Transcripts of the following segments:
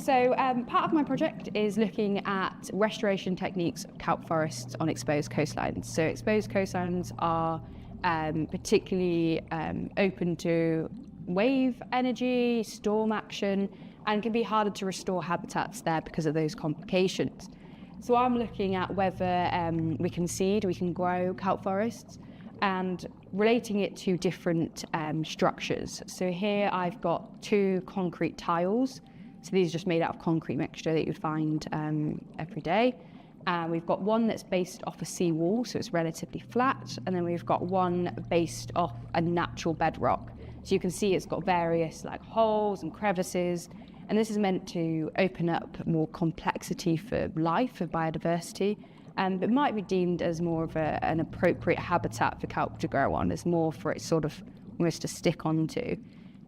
So part of my project is looking at restoration techniques of kelp forests on exposed coastlines. So exposed coastlines are particularly open to wave energy, storm action, and can be harder to restore habitats there because of those complications. So I'm looking at whether we can grow kelp forests and relating it to different structures. So here I've got 2 concrete tiles. So these are just made out of concrete mixture that you'd find every day. We've got one that's based off a seawall, so it's relatively flat. And then we've got one based off a natural bedrock. So you can see it's got various like holes and crevices. And this is meant to open up more complexity for life, for biodiversity. But it might be deemed as more of an appropriate habitat for kelp to grow on. It's more for it sort of almost to stick onto.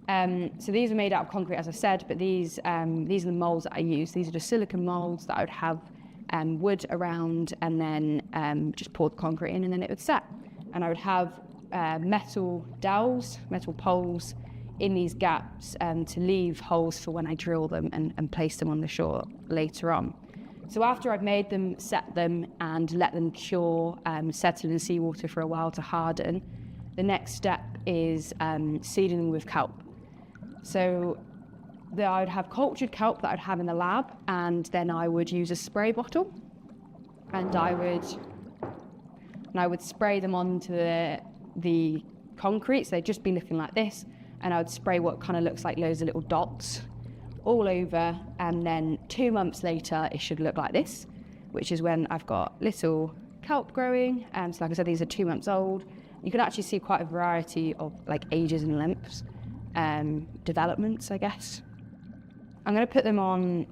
So these are made out of concrete, as I said, but these are the molds that I use. These are the silicone molds that I would have wood around and then just pour the concrete in and then it would set. And I would have metal dowels, metal poles in these gaps to leave holes for when I drill them and place them on the shore later on. So after I've made them, set them and let them cure, settle in seawater for a while to harden, the next step is seeding them with kelp. So I would have cultured kelp that I'd have in the lab, and then I would use a spray bottle and I would spray them onto the concrete. So they'd just be looking like this, and I would spray what kind of looks like loads of little dots all over, and then 2 months later it should look like this, which is when I've got little kelp growing. So like I said, these are 2 months old. You can actually see quite a variety of like ages and lengths, developments, I guess. I'm going to put them on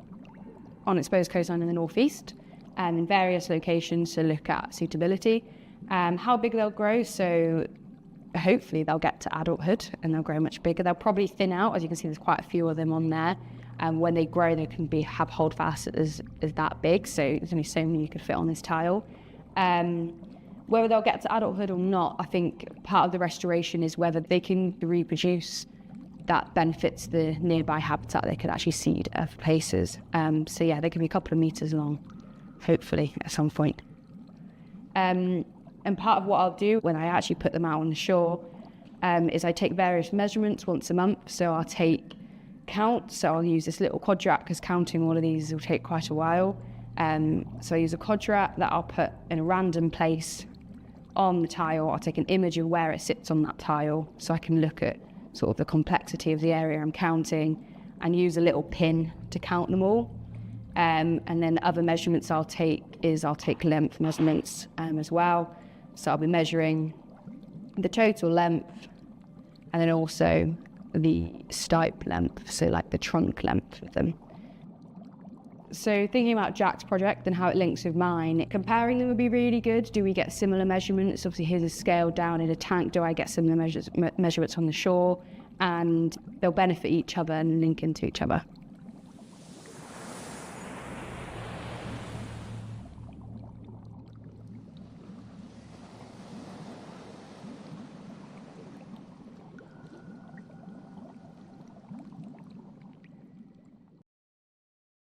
exposed coastline in the northeast and in various locations to look at suitability, how big they'll grow. So hopefully they'll get to adulthood and they'll grow much bigger. They'll probably thin out. As you can see, there's quite a few of them on there. And when they grow, they can have holdfast as that big. So there's only so many you could fit on this tile. Whether they'll get to adulthood or not, I think part of the restoration is whether they can reproduce. That benefits the nearby habitat they could actually seed other places. So yeah, they can be a couple of meters long, hopefully at some point. And part of what I'll do when I actually put them out on the shore is I take various measurements once a month. So I'll take count. So I'll use this little quadrat because counting all of these will take quite a while. So I use a quadrat that I'll put in a random place on the tile. I'll take an image of where it sits on that tile so I can look at sort of the complexity of the area I'm counting and use a little pin to count them all. And then other measurements I'll take length measurements as well. So I'll be measuring the total length and then also the stipe length, so like the trunk length of them. So thinking about Jack's project and how it links with mine, comparing them would be really good. Do we get similar measurements? Obviously here's a scale down in a tank. Do I get similar measurements on the shore? And they'll benefit each other and link into each other.